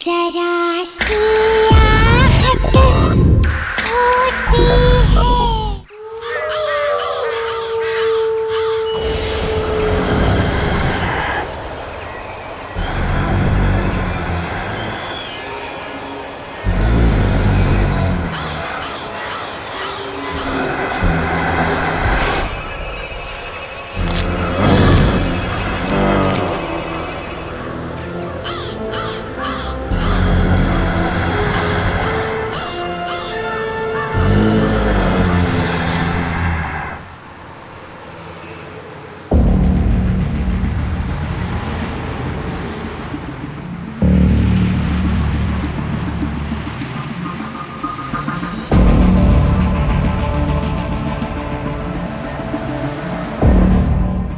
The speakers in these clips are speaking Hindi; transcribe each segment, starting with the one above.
जरा सी आहट होती है।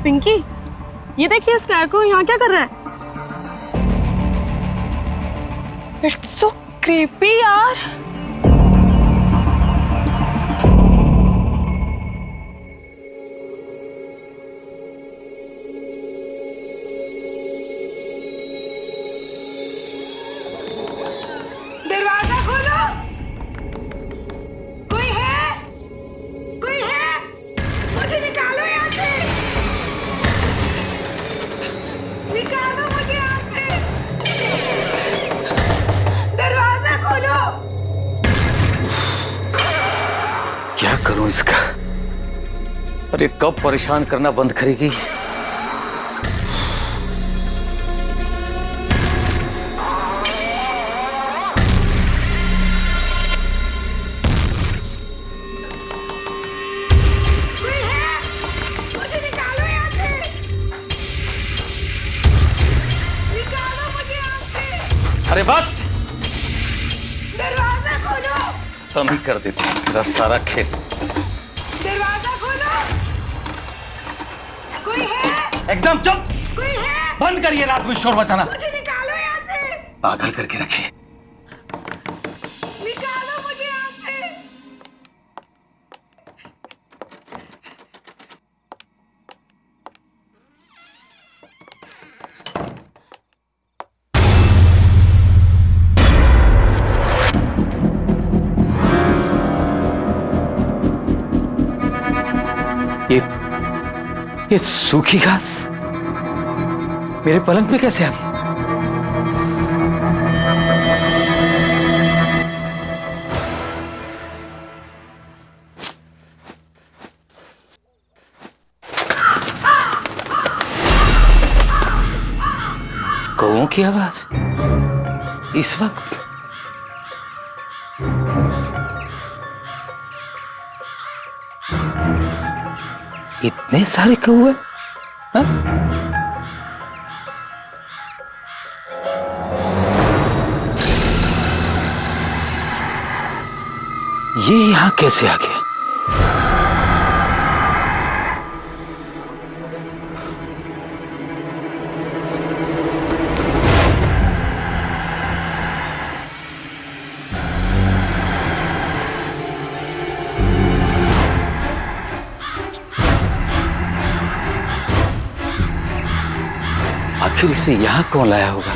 पिंकी, ये देखिए स्कैरक्रो यहाँ क्या कर रहा है? इट्स सो क्रीपी यार। दरवाजा खोलो। कोई है? कोई है? मुझे निकालो यहाँ से। निकालो मुझे यहाँ से। दरवाजा खोलो। क्या करूं इसका? अरे कब परेशान करना बंद करेगी? कोई है? मुझे निकालो यहाँ से। निकालो मुझे यहाँ से। अरे बस, दरवाजा खोलो। हम ही कर देते हैं तेरा सारा खेल। दरवाजा खोलो। कोई है? एकदम चुप। कोई है? बंद करिए रात में शोर मचाना। मुझे निकालो यहाँ से। पागल करके रखिए। निकालो मुझे यहाँ से। ये सूखी घास मेरे पलंग पे कैसे आ गई? कौओं की आवाज इस वक्त? इतने सारे कौवे? हाँ? ये यहां कैसे आ गया? आखिर इसे यहां कौन लाया होगा?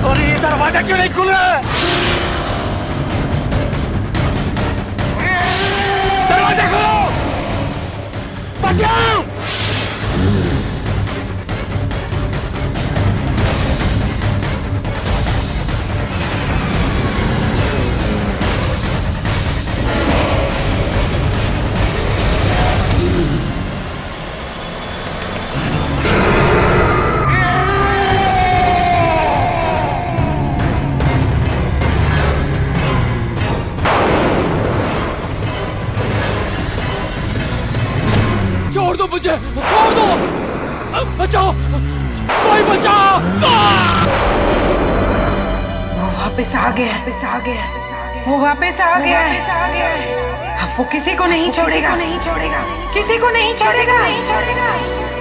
और ये दरवाजा क्यों नहीं खुल रहा है? दरवाजा खोलो! बचाओ! बचाओ, कोई बचाओ। वो वापस आ गया, वो वापस आ गया है। अब वो किसी को नहीं छोड़ेगा, किसी को नहीं छोड़ेगा,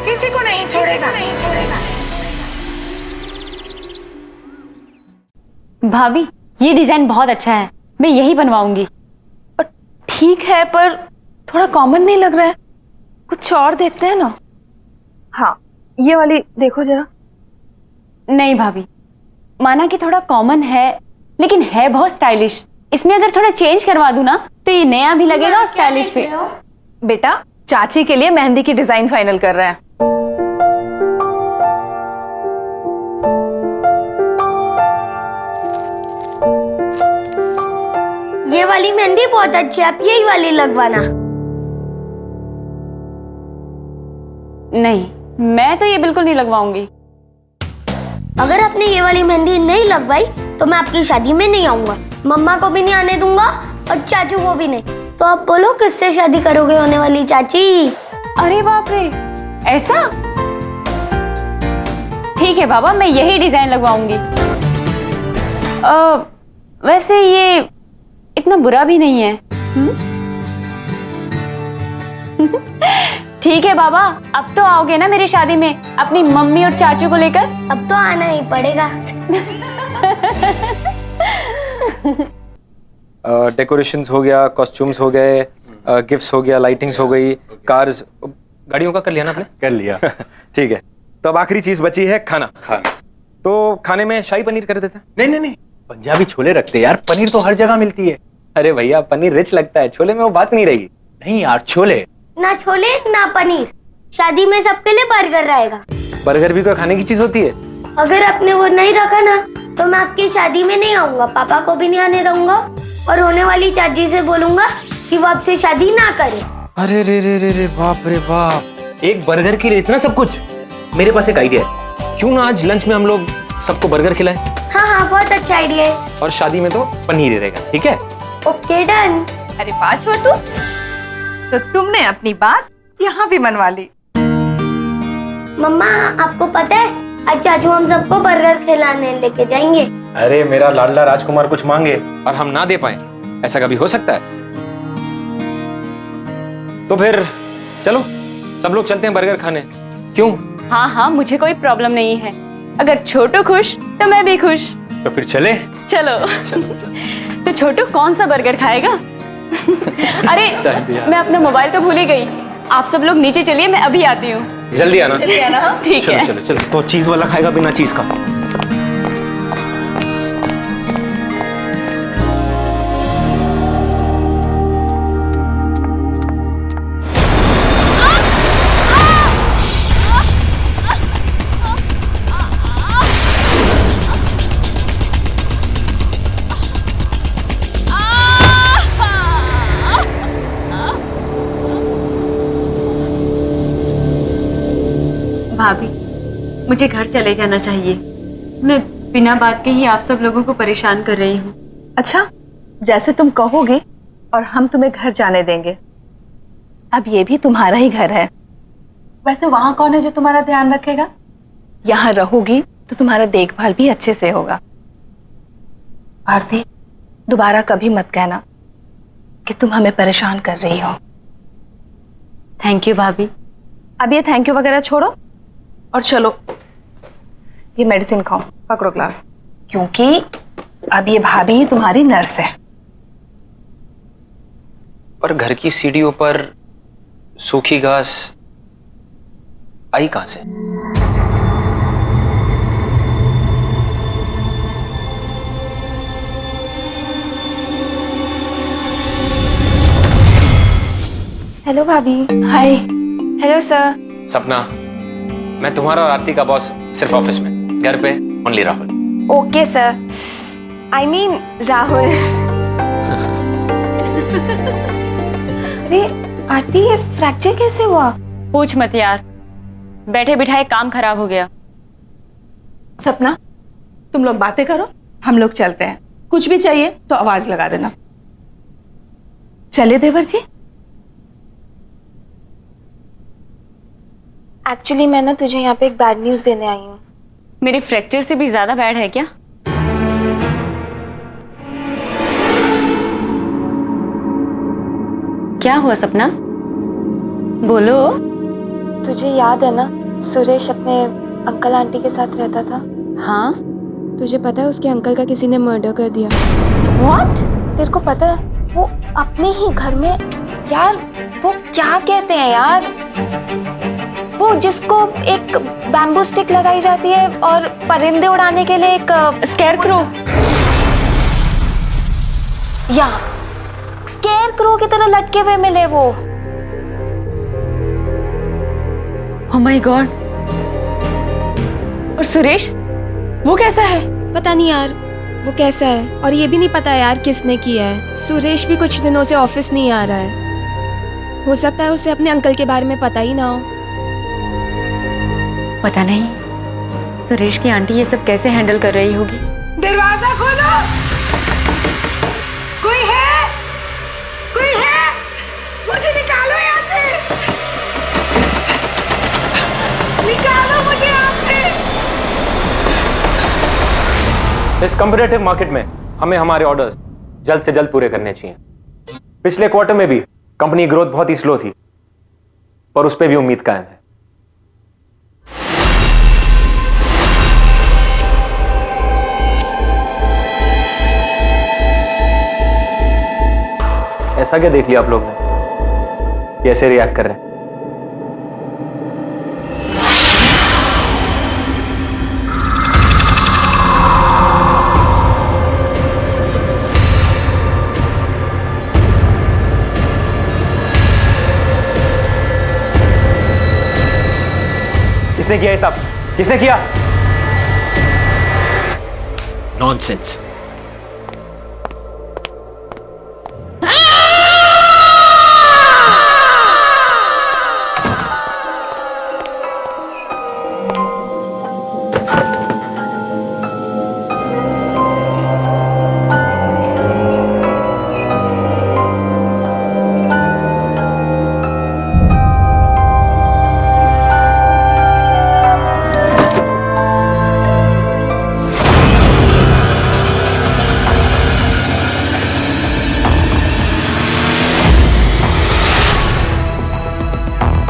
किसी को नहीं छोड़ेगा। भाभी, ये डिजाइन बहुत अच्छा है, मैं यही बनवाऊंगी। ठीक है, पर थोड़ा कॉमन नहीं लग रहा है, कुछ और देखते हैं ना। हाँ, ये वाली देखो जरा। नहीं भाभी, माना कि थोड़ा कॉमन है, लेकिन है बहुत स्टाइलिश। इसमें अगर थोड़ा चेंज करवा दूं ना, तो ये नया भी लगेगा और स्टाइलिश भी। बेटा, चाची के लिए मेहंदी की डिजाइन फाइनल कर रहे हैं। ये वाली मेहंदी बहुत अच्छी है, आप यही वाली लगवाना। नहीं, मैं तो ये बिल्कुल नहीं लगवाऊंगी। अगर आपने ये वाली मेहंदी नहीं लगवाई तो मैं आपकी शादी में नहीं आऊंगा, मम्मा को भी नहीं आने दूंगा और चाचू को भी नहीं। तो आप बोलो किससे शादी करोगे होने वाली चाची? अरे बाप रे, ऐसा? ठीक है बाबा, मैं यही डिजाइन लगवाऊंगी। वैसे ये इतना बुरा भी नहीं है। ठीक है बाबा, अब तो आओगे ना मेरी शादी में अपनी मम्मी और चाचू को लेकर? अब तो आना ही पड़ेगा। डेकोरेशंस हो गया, कॉस्ट्यूम्स हो गए, गिफ्ट्स हो गया, लाइटिंग्स हो गई, कार्स, गाड़ियों का कर लिया ना आपने? कर लिया। ठीक है, तो अब आखिरी चीज बची है खाना। तो खाने में शाही पनीर कर देते हैं। नहीं, पंजाबी छोले रखते यार, पनीर तो हर जगह मिलती है। अरे भैया, पनीर रिच लगता है, छोले में वो बात नहीं रहेगी। नहीं यार, छोले ना छोले ना पनीर, शादी में सबके लिए बर्गर रहेगा। बर्गर भी तो खाने की चीज होती है। अगर आपने वो नहीं रखा ना तो मैं आपकी शादी में नहीं आऊंगा, पापा को भी नहीं आने दूंगा और होने वाली चाची से बोलूंगा कि वो आपसे शादी ना करे। अरे रे बाप रे बाप, एक बर्गर के लिए इतना सब कुछ। मेरे पास एक आइडिया है, क्यों ना आज लंच में हम लोग सबको बर्गर खिलाएं? हाँ, बहुत अच्छा आइडिया है। और शादी में तो पनीर ही रहेगा, ठीक है? Okay, done. अरे वाह छोटू, तो तुमने अपनी बात यहाँ भी मनवा ली। मम्मा, आपको पता है आज चाचू हम सबको बर्गर खिलाने लेके जाएंगे। अरे मेरा लाडला राजकुमार कुछ मांगे और हम ना दे पाए, ऐसा कभी हो सकता है? तो फिर चलो सब लोग चलते हैं बर्गर खाने। क्यों? हाँ, मुझे कोई प्रॉब्लम नहीं है। अगर छोटू खुश तो मैं भी खुश। तो फिर चले। चलो। तो छोटू कौन सा बर्गर खाएगा? अरे मैं अपना मोबाइल तो भूल ही गई। आप सब लोग नीचे चलिए, मैं अभी आती हूँ। जल्दी आना। ठीक है। चलो। तो चीज वाला खाएगा बिना चीज का? भाभी, मुझे घर चले जाना चाहिए। मैं बिना बात के ही आप सब लोगों को परेशान कर रही हूँ। अच्छा, जैसे तुम कहोगे और हम तुम्हें घर जाने देंगे। अब ये भी तुम्हारा ही घर है। वैसे वहां कौन है जो तुम्हारा ध्यान रखेगा? यहाँ रहोगी तो तुम्हारा देखभाल भी अच्छे से होगा। आरती, दोबारा कभी मत कहना कि तुम हमें परेशान कर रही हो। थैंक यू भाभी। अब ये थैंक यू वगैरह छोड़ो और चलो ये मेडिसिन खाओ, पकड़ो ग्लास, क्योंकि अब ये भाभी तुम्हारी नर्स है। पर घर की सीढ़ियों पर सूखी घास आई कहां से? हेलो भाभी। हाय। Hello sir. सपना, मैं तुम्हारा और आरती का बॉस सिर्फ ऑफिस में, घर पे only Rahul. Okay sir, I mean Rahul. अरे आरती, ये फ्रैक्चर कैसे हुआ? पूछ मत यार, बैठे बिठाए काम खराब हो गया। सपना, तुम लोग बातें करो, हम लोग चलते हैं। कुछ भी चाहिए तो आवाज लगा देना। चले देवर जी। एक्चुअली मैं ना तुझे यहाँ पे एक बैड न्यूज़ देने आई हूँ। मेरे फ्रैक्चर से भी ज्यादा बैड है क्या? क्या हुआ सपना? बोलो। तुझे याद है ना सुरेश अपने अंकल आंटी के साथ रहता था? हाँ। तुझे पता है उसके अंकल का किसी ने मर्डर कर दिया। व्हाट? तेरे को पता है वो अपने ही घर में, यार वो क्या कहते हैं यार, वो जिसको एक बैम्बू स्टिक लगाई जाती है और परिंदे उड़ाने के लिए एक स्केयरक्रो। या स्केयरक्रो की तरह लटके हुए मिले वो। Oh my God. और सुरेश वो कैसा है? पता नहीं यार वो कैसा है, और ये भी नहीं पता यार किसने किया है। सुरेश भी कुछ दिनों से ऑफिस नहीं आ रहा है। हो सकता है उसे अपने अंकल के बारे में पता ही ना हो। पता नहीं सुरेश की आंटी ये सब कैसे हैंडल कर रही होगी। दरवाजा खोलो, कोई है? कोई है? मुझे निकालो यहाँ से, निकालो मुझे यहाँ से। इस कम्पिटिटिव मार्केट में हमें हमारे ऑर्डर्स जल्द से जल्द पूरे करने चाहिए। पिछले क्वार्टर में भी कंपनी ग्रोथ बहुत ही स्लो थी, पर उस पर भी उम्मीद कायम है। ऐसा क्या देख लिया आप लोग ने? कैसे रिएक्ट कर रहे हैं? किसने किया ये सब? किसने किया? नॉनसेंस।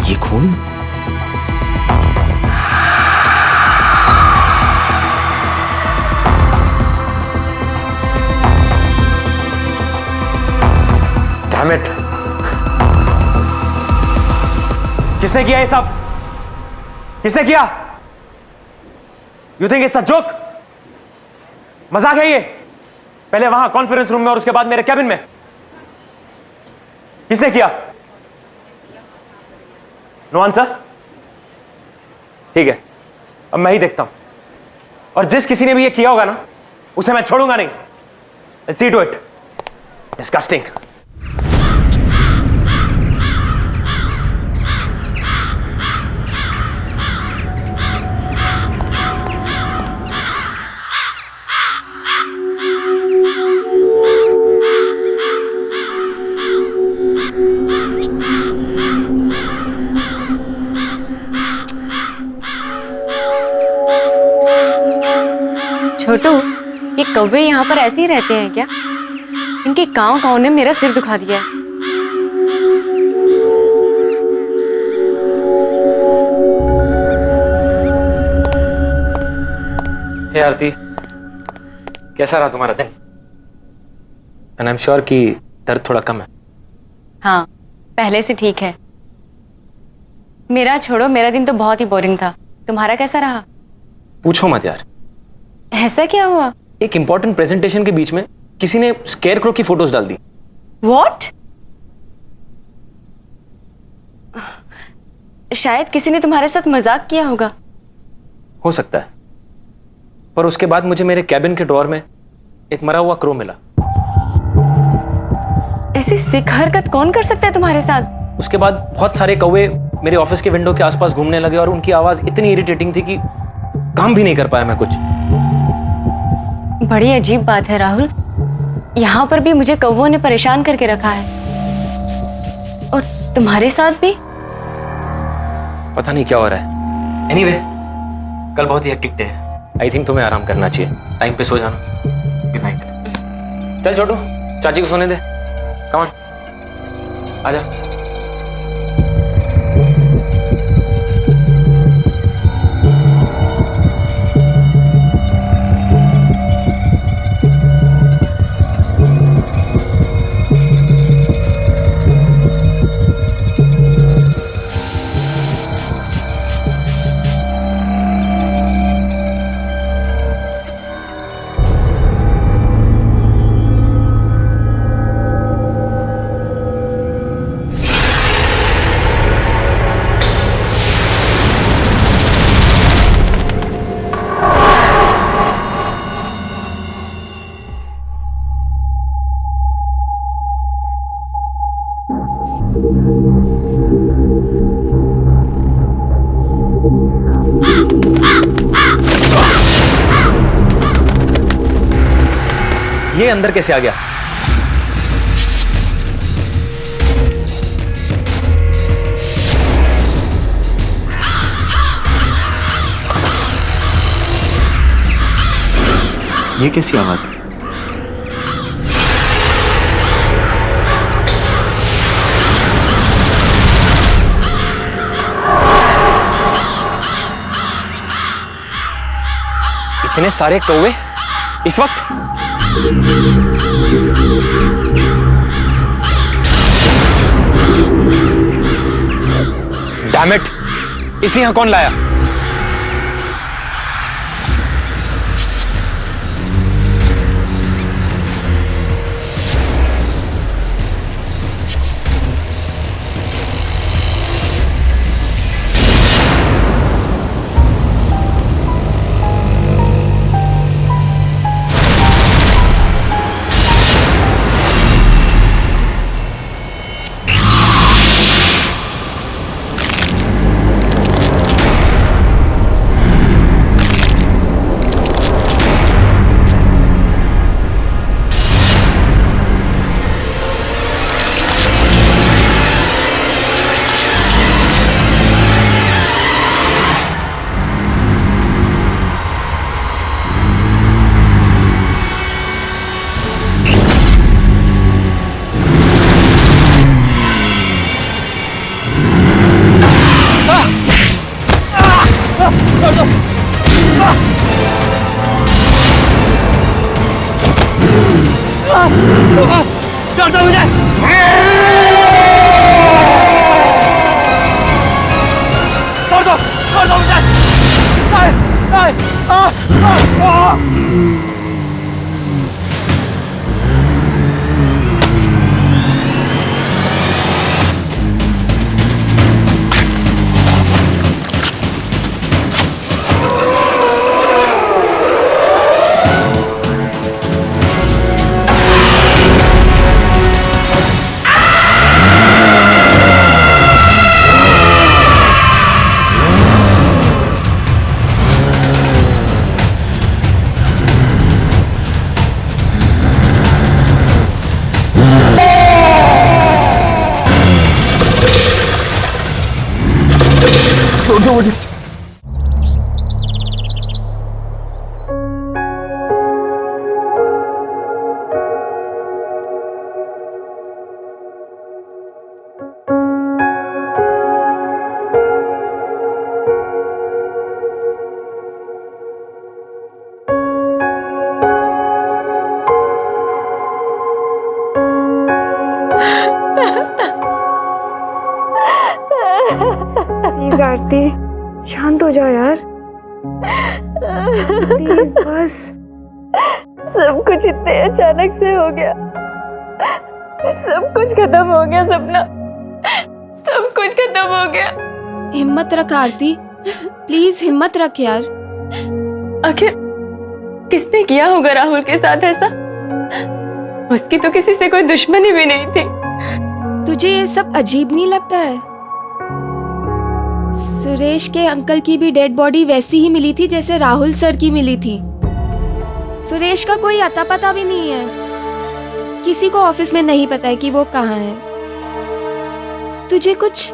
ये खून? Damn it! किसने किया ये सब? किसने किया? You think it's a joke? मजाक है ये? पहले वहां कॉन्फ्रेंस रूम में और उसके बाद मेरे कैबिन में। किसने किया? No answer? ठीक है, अब मैं ही देखता हूं। और जिस किसी ने भी ये किया होगा ना, उसे मैं छोड़ूंगा नहीं। Let's see to it. Disgusting. छोटू, ये कौवे यहाँ पर ऐसे ही रहते हैं क्या? इनके कांव कांव ने मेरा सिर दुखा दिया है। हे आरती, कैसा रहा तुम्हारा दिन? एंड आई एम श्योर कि दर्द थोड़ा कम है। हाँ, पहले से ठीक है। मेरा छोड़ो, मेरा दिन तो बहुत ही बोरिंग था। तुम्हारा कैसा रहा? पूछो मत यार। ऐसा क्या हुआ? एक इंपॉर्टेंट प्रेजेंटेशन के बीच में किसी ने स्केयरक्रो की फोटोज डाल दी। What? शायद किसी ने तुम्हारे साथ मजाक किया होगा। हो सकता है, पर उसके बाद मुझे मेरे कैबिन के ड्रॉअर में एक मरा हुआ क्रो मिला। ऐसी सिक हरकत कौन कर सकता है तुम्हारे साथ? उसके बाद बहुत सारे कौवे मेरे ऑफिस के विंडो के आसपास घूमने लगे और उनकी आवाज इतनी इरिटेटिंग थी कि काम भी नहीं कर पाया मैं कुछ। बड़ी अजीब बात है राहुल, यहाँ पर भी मुझे कौवों ने परेशान करके रखा है और तुम्हारे साथ भी। पता नहीं क्या हो रहा है। एनीवे, कल बहुत ही हेक्टिक डे है। आई थिंक तुम्हें आराम करना चाहिए। टाइम पे सो जाना। Good night. चल छोटू, चाची को सोने दे। कम ऑन, आजा। ये अंदर कैसे आ गया? ये कैसी आवाज है? इतने सारे कौवे इस वक्त? डैम इट, इसे यहां कौन लाया? प्लीज आरती, शांत हो जा यार। प्लीज बस। सब कुछ इतने अचानक से हो गया। सब कुछ खत्म हो गया सपना, सब कुछ खत्म हो गया। हिम्मत रख आरती, प्लीज हिम्मत रख यार। आखिर किसने किया होगा राहुल के साथ ऐसा? उसकी तो किसी से कोई दुश्मनी भी नहीं थी। तुझे ये सब अजीब नहीं लगता है? सुरेश के अंकल की भी डेड बॉडी वैसी ही मिली थी जैसे राहुल सर की मिली थी। सुरेश का कोई अता पता भी नहीं है। किसी को ऑफिस में नहीं पता है कि वो कहाँ है। तुझे कुछ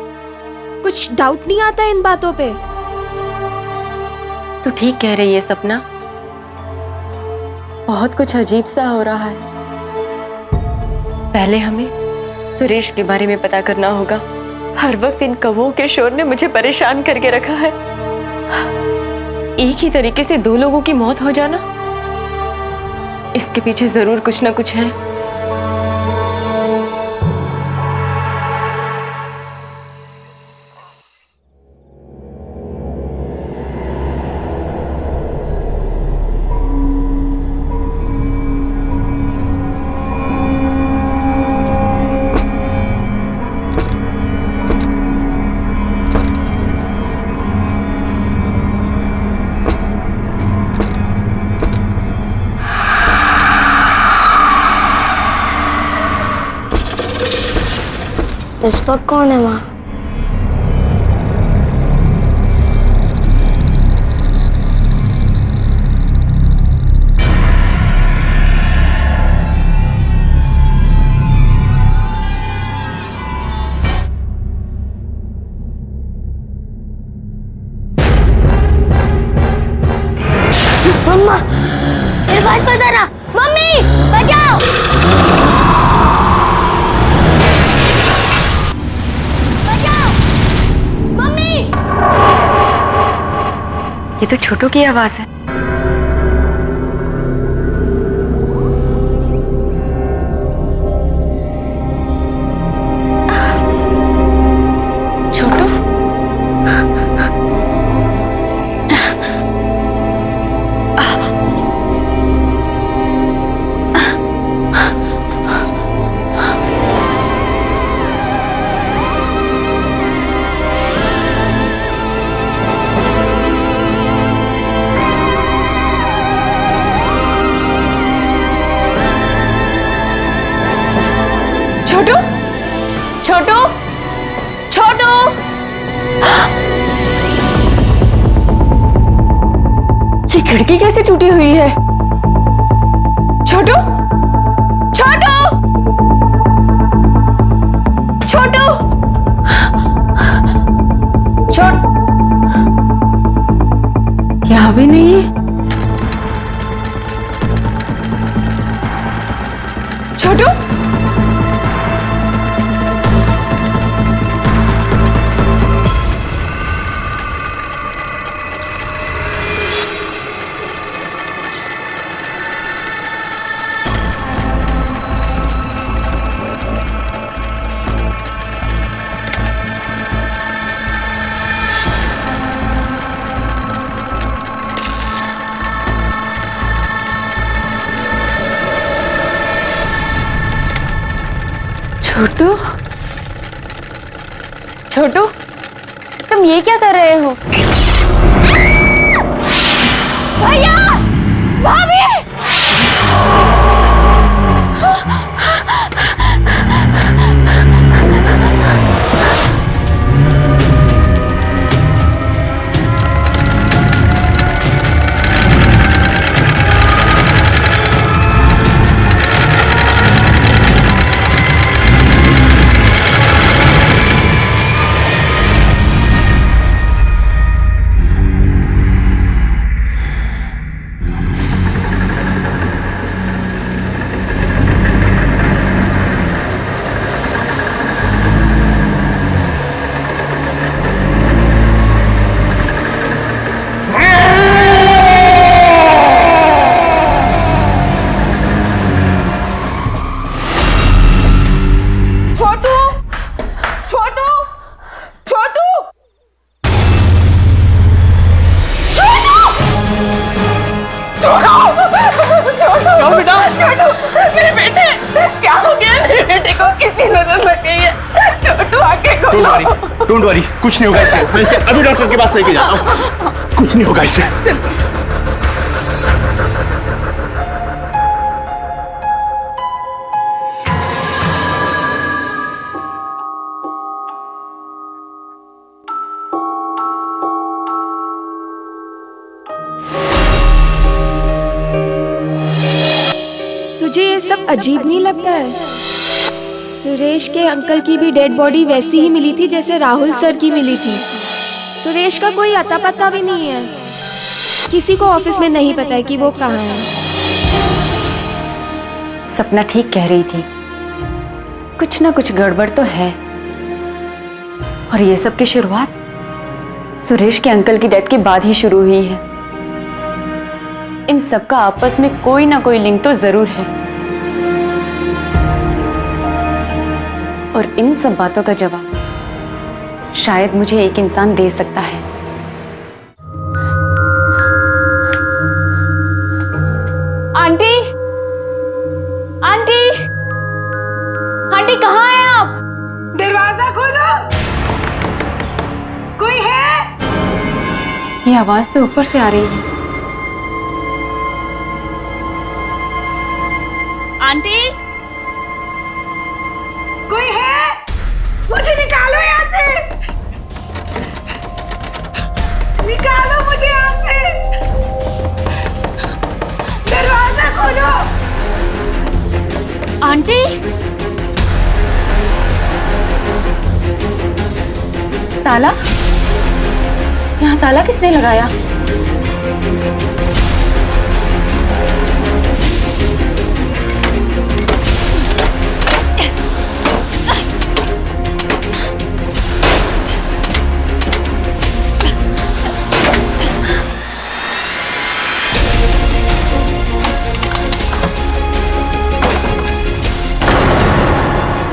कुछ डाउट नहीं आता इन बातों पे? तू ठीक कह रही है सपना, बहुत कुछ अजीब सा हो रहा है। पहले हमें सुरेश के बारे में पता करना होगा। हर वक्त इन कौवों के शोर ने मुझे परेशान करके रखा है। एक ही तरीके से दो लोगों की मौत हो जाना, इसके पीछे जरूर कुछ ना कुछ है। इस वक्त कौन है वहाँ? मम्मा, मेरे पास पता ना। मम्मी, बचाओ! ये तो छोटू की आवाज है। छोटू, छोटू, छोटू, छोटू! ये खिड़की कैसे टूटी हुई है? छोटू, छोटू, छोटू, छोट, यहाँ भी नहीं है। छोटू, छोटू, छोटू, तुम ये क्या कर रहे हो? भैया, भाभी! डोंट वरी, कुछ नहीं होगा इसे। मैं इसे अभी डॉक्टर के पास लेके जाता हूँ। कुछ नहीं होगा इसे। तुझे ये सब अजीब नहीं लगता है? सुरेश के अंकल की भी डेड बॉडी वैसी ही मिली थी जैसे राहुल सर की मिली थी। सुरेश का कोई अता पता भी नहीं है। किसी को ऑफिस में नहीं पता है कि वो कहाँ है। सपना ठीक कह रही थी, कुछ ना कुछ गड़बड़ तो है। और ये सब की शुरुआत सुरेश के अंकल की डेथ के बाद ही शुरू हुई है। इन सब का आपस में कोई ना कोई लिंक तो जरूर है, और इन सब बातों का जवाब शायद मुझे एक इंसान दे सकता है। आंटी, आंटी, आंटी कहाँ हैं आप? दरवाजा खोलो, कोई है? ये आवाज तो ऊपर से आ रही है। आंटी, कोई है? मुझे निकालो यहाँ से, निकालो मुझे यहाँ से, दरवाजा खोलो। आंटी, ताला? यहाँ ताला किसने लगाया?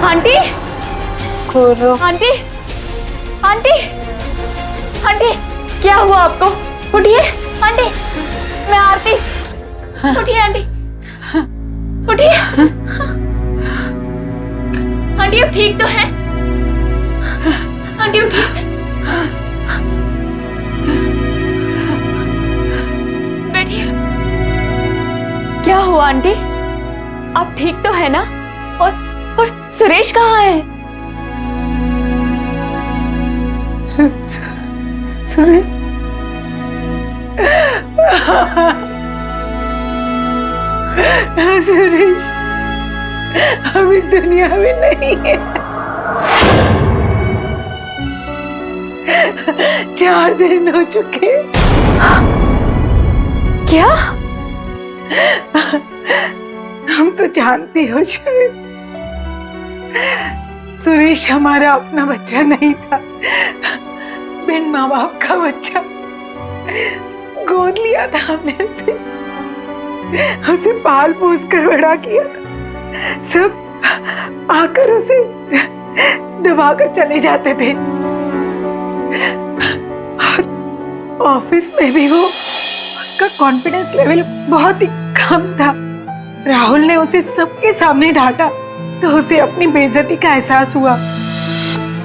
आंटी, खोलो। आंटी, आंटी, आंटी, क्या हुआ आपको? उठिए आंटी, मैं आरती। उठिए आंटी, उठिए आंटी, अब ठीक तो है? आंटी उठिए, बैठिए। क्या हुआ आंटी? आप ठीक तो है ना? और सुरेश कहाँ है? सुरेश हम इस दुनिया में नहीं है। 4 दिन हो चुके। क्या? हम तो जानती हो शायद, सुरेश हमारा अपना बच्चा नहीं था, बिन माँ बाप का बच्चा। गोद लिया था हमने उसे पाल पोस कर बड़ा किया था। सब आकर उसे दबाकर चले जाते थे, और ऑफिस में भी वो, उसका कॉन्फिडेंस लेवल बहुत ही कम था। राहुल ने उसे सबके सामने डांटा तो उसे अपनी बेइज्जती का एहसास हुआ।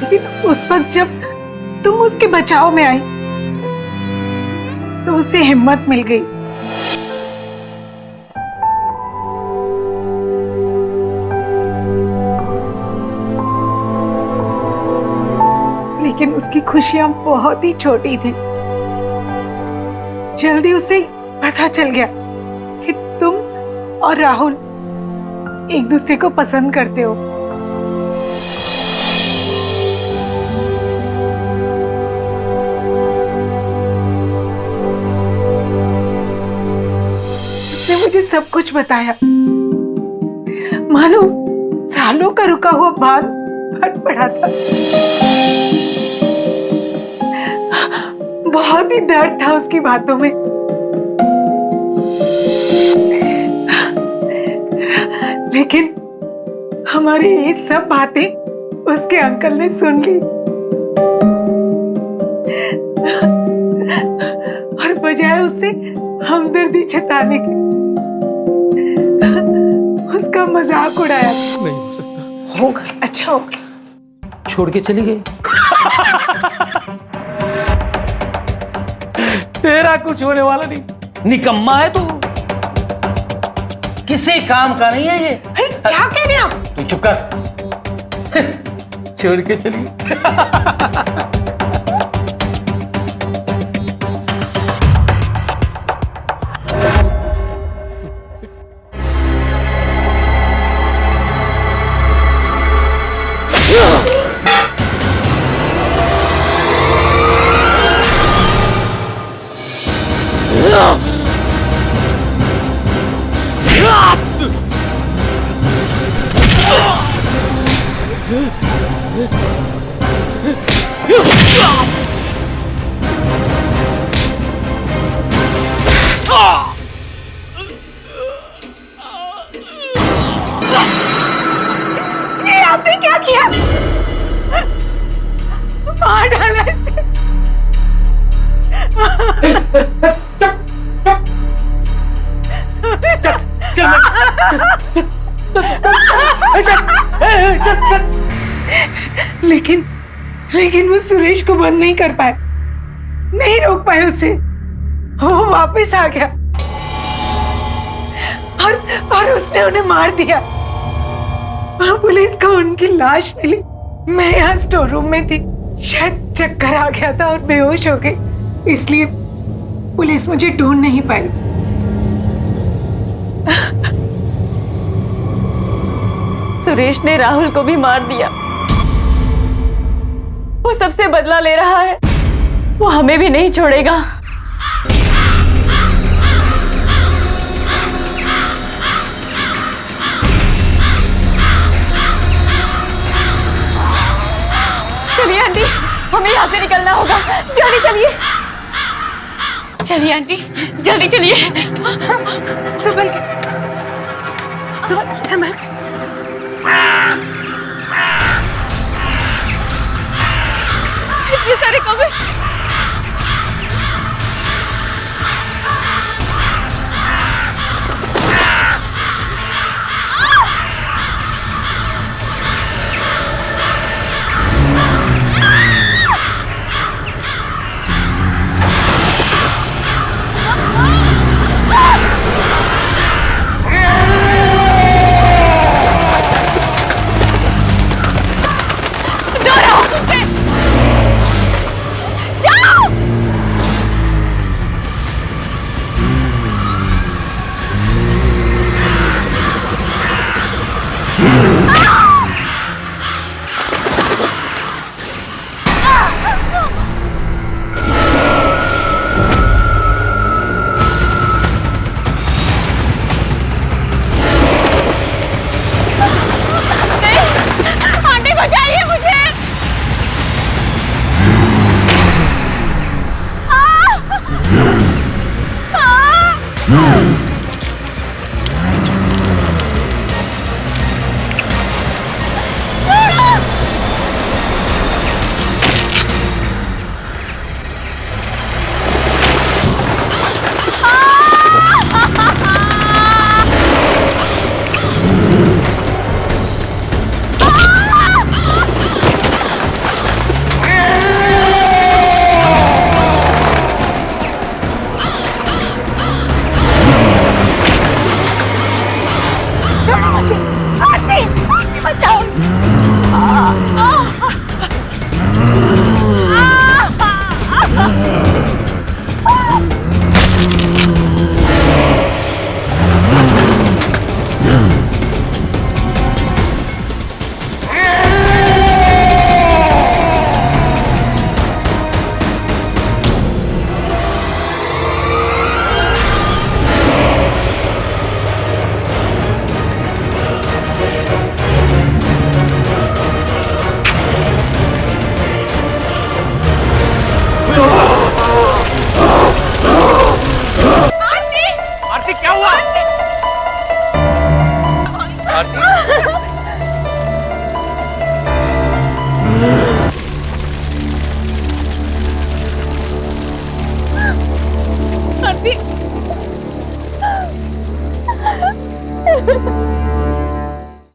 लेकिन उस वक्त जब तुम उसके बचाव में आई तो उसे हिम्मत मिल गई। लेकिन उसकी खुशियां बहुत ही छोटी थी। जल्दी उसे पता चल गया कि तुम और राहुल एक दूसरे को पसंद करते हो। उसने मुझे सब कुछ बताया। मानो सालों का रुका हुआ बांध फट पड़ा था। बहुत ही दर्द था उसकी बातों में। लेकिन हमारी ये सब बातें उसके अंकल ने सुन ली, और बजाय उससे हमदर्दी जताने के उसका मजाक उड़ाया। नहीं हो सकता। होगा, अच्छा होगा। छोड़ के चली गई। तेरा कुछ होने वाला नहीं, निकम्मा है तू, किसी काम का नहीं है ये। क्या कह रहे हैं आप? तू चुप कर। छोड़ के चली। किया, मार डाला इसे। लेकिन वो सुरेश को बंद नहीं कर पाए, नहीं रोक पाए उसे। वो वापस आ गया और उसने उन्हें मार दिया। पुलिस को उनकी लाश मिली। मैं यहाँ स्टोर रूम में थी, शायद चक्कर आ गया था और बेहोश हो गई, इसलिए पुलिस मुझे ढूंढ नहीं पाई। सुरेश ने राहुल को भी मार दिया। वो सबसे बदला ले रहा है। वो हमें भी नहीं छोड़ेगा। चलिए आंटी, हमें यहाँ से निकलना होगा। जल्दी चलिए। चलिए आंटी, जल्दी चलिए। संभल के, संभल के। इतने सारे कौवे।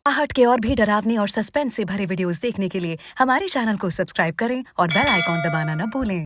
आहट के और भी डरावनी और सस्पेंस से भरे वीडियोस देखने के लिए हमारे चैनल को सब्सक्राइब करें और बेल आइकॉन दबाना न भूलें।